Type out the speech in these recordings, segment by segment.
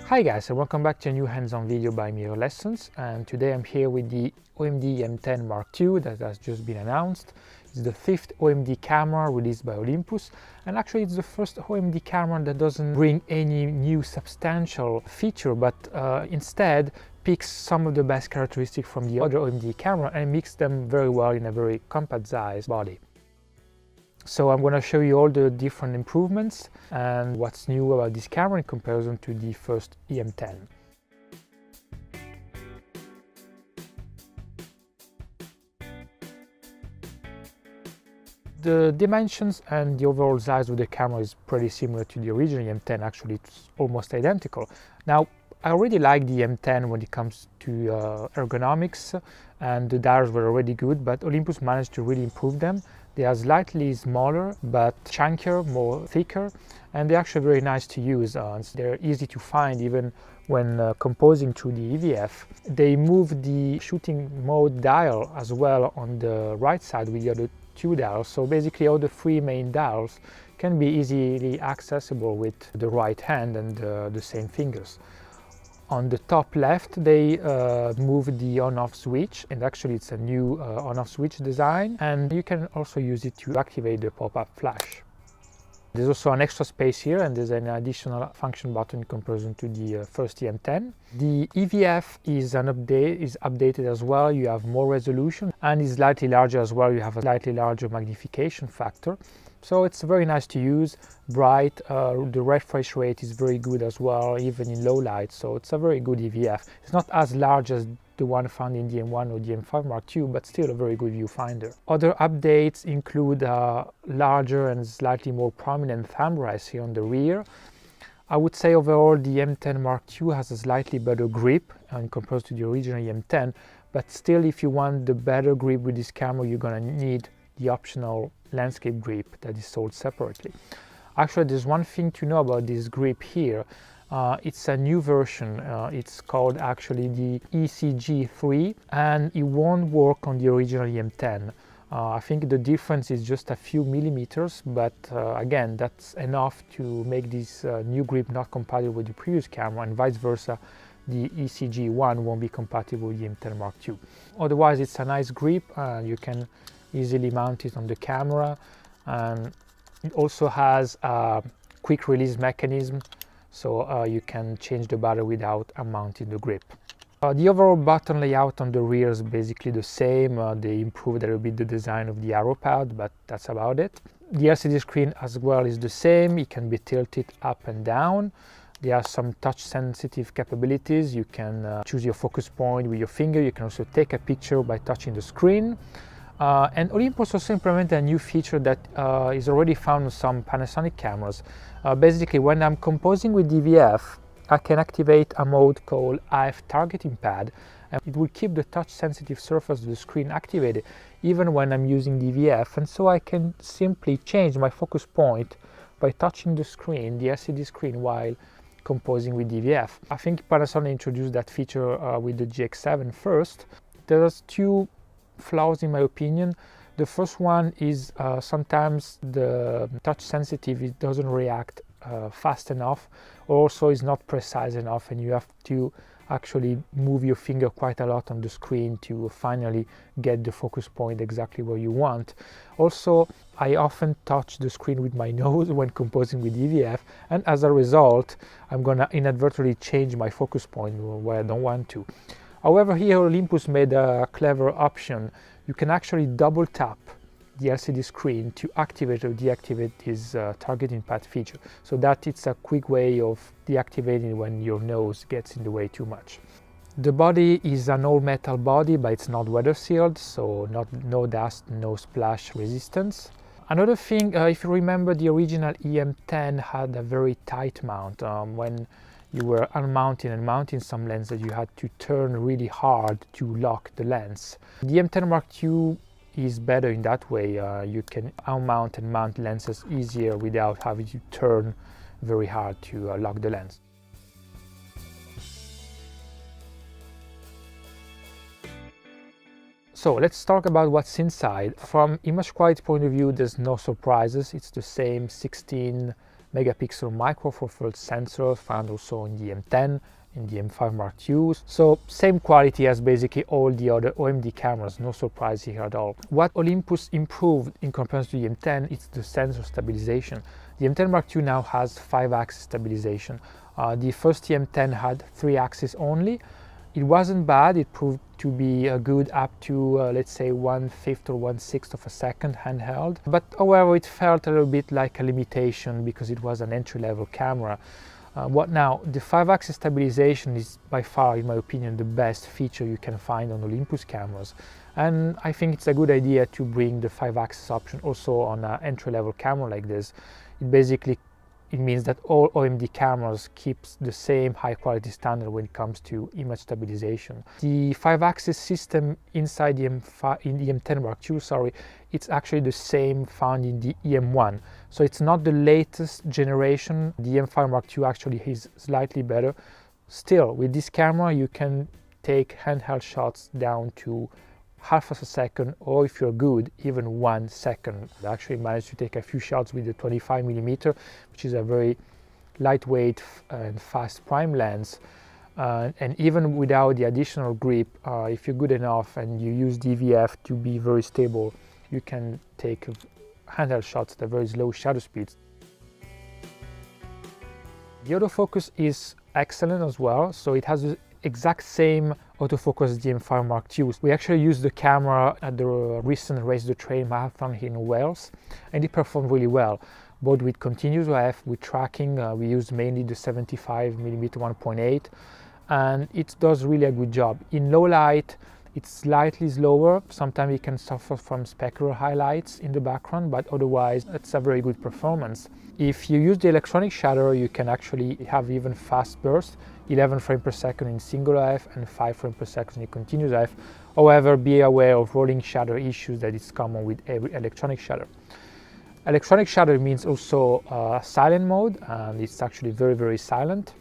Hi guys, and welcome back to a new hands-on video by Mirrorless, and today I'm here with the OMD E-M10 Mark II that has just been announced. It's the 5th OMD camera released by Olympus, and actually it's the first OMD camera that doesn't bring any new substantial feature, but instead picks some of the best characteristics from the other OMD camera and mixes them very well in a very compact size body. So I'm going to show you all the different improvements and what's new about this camera in comparison to the first E-M10. The dimensions and the overall size of the camera is pretty similar to the original E-M10, actually it's almost identical. Now, I already like the E-M10 when it comes to ergonomics, and the dials were already good, but Olympus managed to really improve them. They are slightly smaller, but chunkier, more thicker, and they're actually very nice to use. They're easy to find even when composing through the EVF. They move the shooting mode dial as well on the right side with the other two dials, so basically all the three main dials can be easily accessible with the right hand and the same fingers. On the top left, they move the on-off switch, and actually it's a new on-off switch design, and you can also use it to activate the pop-up flash. There's also an extra space here, and there's an additional function button in comparison to the first E-M10. The EVF is updated as well. You have more resolution and is slightly larger as well. You have a slightly larger magnification factor. So it's very nice to use, bright, the refresh rate is very good as well, even in low light, so it's a very good EVF. It's not as large as the one found in the M1 or the M5 Mark II, but still a very good viewfinder. Other updates include a larger and slightly more prominent thumb rest here on the rear. I would say overall the M10 Mark II has a slightly better grip in comparison to the original M10, but still if you want the better grip with this camera, you're gonna need the optional landscape grip that is sold separately. Actually, there's one thing to know about this grip here. It's a new version. It's called actually the ECG3, and it won't work on the original E-M10. I think the difference is just a few millimeters, but again, that's enough to make this new grip not compatible with the previous camera, and vice versa. The ECG1 won't be compatible with the E-M10 Mark II. Otherwise, it's a nice grip, and you can easily mount it on the camera, and it also has a quick release mechanism, so you can change the battery without unmounting the grip. The overall button layout on the rear is basically the same. They improved a little bit the design of the arrow pad, but that's about it. The LCD screen as well is the same. It can be tilted up and down. There are some touch sensitive capabilities. You can choose your focus point with your finger. You can also take a picture by touching the screen. And Olympus also implemented a new feature that is already found on some Panasonic cameras. Basically, when I'm composing with DVF, I can activate a mode called AF targeting pad, and it will keep the touch-sensitive surface of the screen activated even when I'm using DVF, and so I can simply change my focus point by touching the screen, the LCD screen, while composing with DVF. I think Panasonic introduced that feature with the GX7 first. There's two flaws in my opinion. The first one is sometimes the touch sensitive, it doesn't react fast enough, or also is not precise enough, and you have to actually move your finger quite a lot on the screen to finally get the focus point exactly where you want. Also, I often touch the screen with my nose when composing with EVF, and as a result I'm gonna inadvertently change my focus point where I don't want to. However, here Olympus made a clever option. You can actually double tap the LCD screen to activate or deactivate this targeting pad feature, so that it's a quick way of deactivating when your nose gets in the way too much. The body is an all-metal body, but it's not weather sealed, so no dust, no splash resistance. Another thing, if you remember, the original E-M10 had a very tight mount. When you were unmounting and mounting some lenses, you had to turn really hard to lock the lens. The M10 Mark II is better in that way. You can unmount and mount lenses easier without having to turn very hard to lock the lens. So let's talk about what's inside. From image quality point of view, there's no surprises. It's the same 16 megapixel micro four thirds sensor found also in the M10, in the M5 Mark II. So same quality as basically all the other OMD cameras, no surprise here at all. What Olympus improved in comparison to the M10 is the sensor stabilization. The M10 Mark II now has 5-axis stabilization. The first M10 had 3-axis only. It wasn't bad, it proved to be good up to let's say 1/5 or 1/6 of a second handheld. But however, it felt a little bit like a limitation because it was an entry-level camera. What now? The 5-axis stabilization is by far, in my opinion, the best feature you can find on Olympus cameras. And I think it's a good idea to bring the 5-axis option also on an entry-level camera like this. It means that all OMD cameras keeps the same high quality standard when it comes to image stabilization. The 5-axis system inside the M10 Mark II, it's actually the same found in the E-M1. So it's not the latest generation. The M5 Mark II actually is slightly better. Still, with this camera, you can take handheld shots down to half of a second, or if you're good, even 1 second. I actually managed to take a few shots with the 25mm, which is a very lightweight and fast prime lens. And even without the additional grip, if you're good enough and you use DVF to be very stable, you can take handheld shots at very low shutter speeds. The autofocus is excellent as well, so it has the exact same autofocus as the M5 Mark II. We actually used the camera at the recent Race the Train marathon here in Wales, and it performed really well, both with continuous OF, with tracking. We used mainly the 75mm 1.8, and it does really a good job. In low light, it's slightly slower. Sometimes it can suffer from specular highlights in the background, but otherwise it's a very good performance. If you use the electronic shutter, you can actually have even fast bursts, 11 frames per second in single OF and 5 frames per second in continuous OF. However, be aware of rolling shutter issues that is common with every electronic shutter. Electronic shutter means also silent mode, and it's actually very, very silent.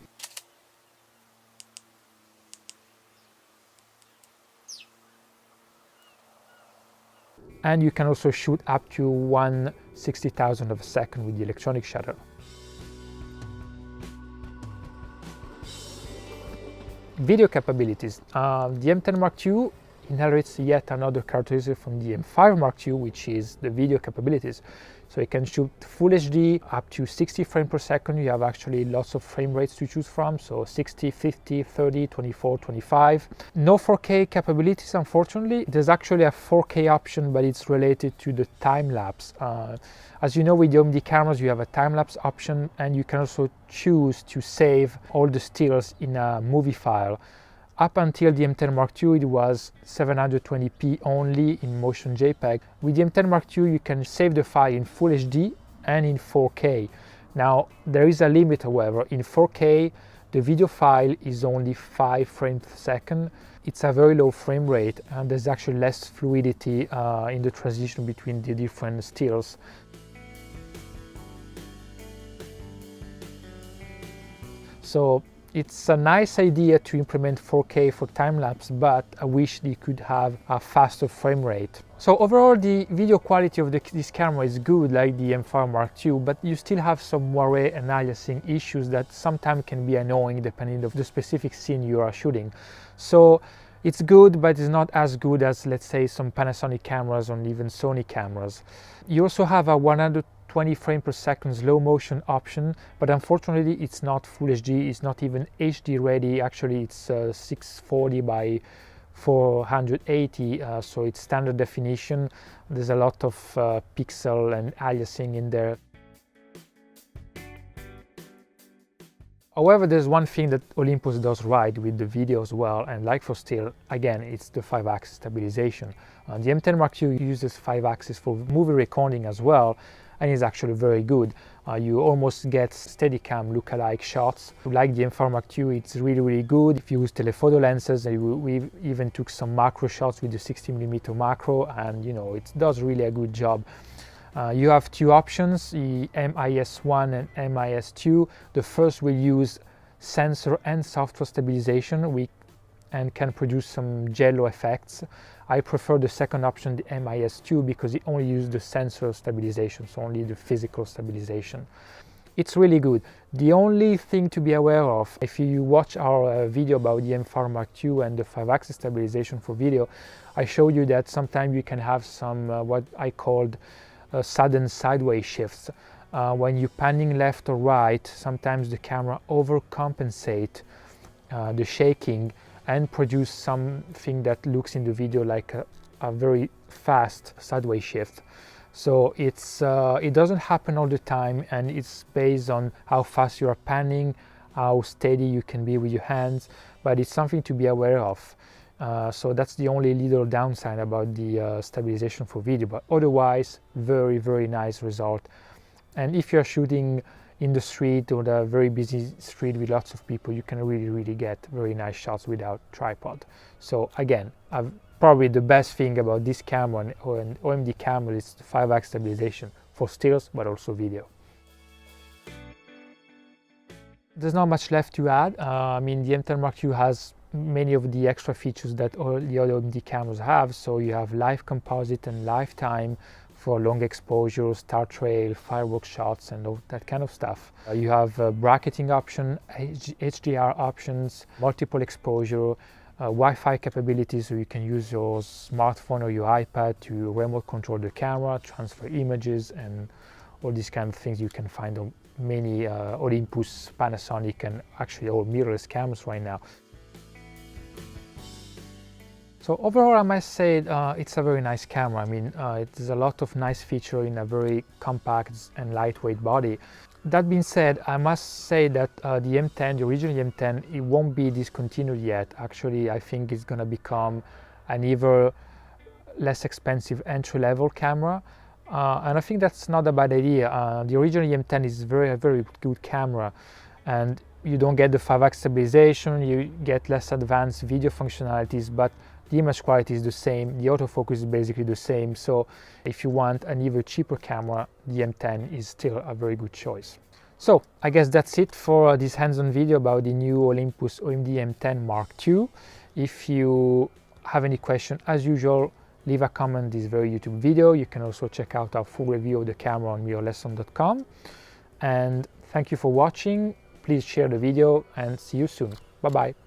And you can also shoot up to 1/60,000th of a second with the electronic shutter. Video capabilities. The M10 Mark II inherits yet another characteristic from the M5 Mark II, which is the video capabilities. So it can shoot Full HD up to 60 frames per second. You have actually lots of frame rates to choose from, so 60, 50, 30, 24, 25. No 4K capabilities, unfortunately. There's actually a 4K option, but it's related to the time-lapse. As you know, with the OMD cameras, you have a time-lapse option, and you can also choose to save all the stills in a movie file. Up until the M10 Mark II, it was 720p only in motion JPEG. With the M10 Mark II, you can save the file in Full HD and in 4K. Now, there is a limit, however. In 4K, the video file is only 5 frames per second. It's a very low frame rate, and there's actually less fluidity in the transition between the different stills. So it's a nice idea to implement 4K for time-lapse, but I wish they could have a faster frame rate. So overall, the video quality of this camera is good, like the M5 Mark II, but you still have some moire and aliasing issues that sometimes can be annoying depending on the specific scene you are shooting. So it's good, but it's not as good as, let's say, some Panasonic cameras or even Sony cameras. You also have a 120 frames per second slow motion option, but unfortunately it's not Full HD, it's not even HD ready. Actually, it's 640 by 480, so it's standard definition. There's a lot of pixel and aliasing in there. However, there's one thing that Olympus does right with the video as well, and like for still, again, it's the 5-axis stabilization. The M10 Mark II uses 5-axis for movie recording as well, and is actually very good. You almost get Steadicam look-alike shots. Like the M4 Mark II, it's really, really good. If you use telephoto lenses, we even took some macro shots with the 60mm macro, and you know, it does really a good job. You have two options, the MIS1 and MIS2. The first will use sensor and software stabilization and can produce some jello effects. I prefer the second option, the MIS2, because it only uses the sensor stabilization, so only the physical stabilization. it's really good. The only thing to be aware of, if you watch our video about the M4 Mark II and the 5-axis stabilization for video, I showed you that sometimes you can have some what I called sudden sideways shifts. When you're panning left or right, sometimes the camera overcompensate the shaking and produce something that looks in the video like a very fast sideways shift. So it doesn't happen all the time, and it's based on how fast you are panning, how steady you can be with your hands, but it's something to be aware of. So that's the only little downside about the stabilization for video, but otherwise very, very nice result. And if you're shooting in the street or a very busy street with lots of people, you can really get very nice shots without tripod. So again, probably the best thing about this camera and OMD camera is the 5-axis stabilization for stills, but also video. There's not much left to add. I mean, the M10 Mark II has many of the extra features that all the other OMD cameras have. So you have live composite and lifetime for long exposure, star trail, fireworks shots, and all that kind of stuff. You have bracketing option, HDR options, multiple exposure, Wi-Fi capabilities, so you can use your smartphone or your iPad to remote control the camera, transfer images, and all these kind of things you can find on many Olympus, Panasonic, and actually all mirrorless cameras right now. So overall, I must say it's a very nice camera. I mean, there's a lot of nice feature in a very compact and lightweight body. That being said, I must say that the M10, the original M10, it won't be discontinued yet. Actually, I think it's going to become an even less expensive entry-level camera. And I think that's not a bad idea. The original M10 is a very good camera, and you don't get the 5-axis stabilization, you get less advanced video functionalities, but the image quality is the same, the autofocus is basically the same, so if you want an even cheaper camera, the M10 is still a very good choice. So I guess that's it for this hands-on video about the new Olympus OMD M10 Mark II. If you have any question, as usual, leave a comment on this very YouTube video. You can also check out our full review of the camera on mirrorless.com. And thank you for watching. Please share the video and see you soon. Bye-bye.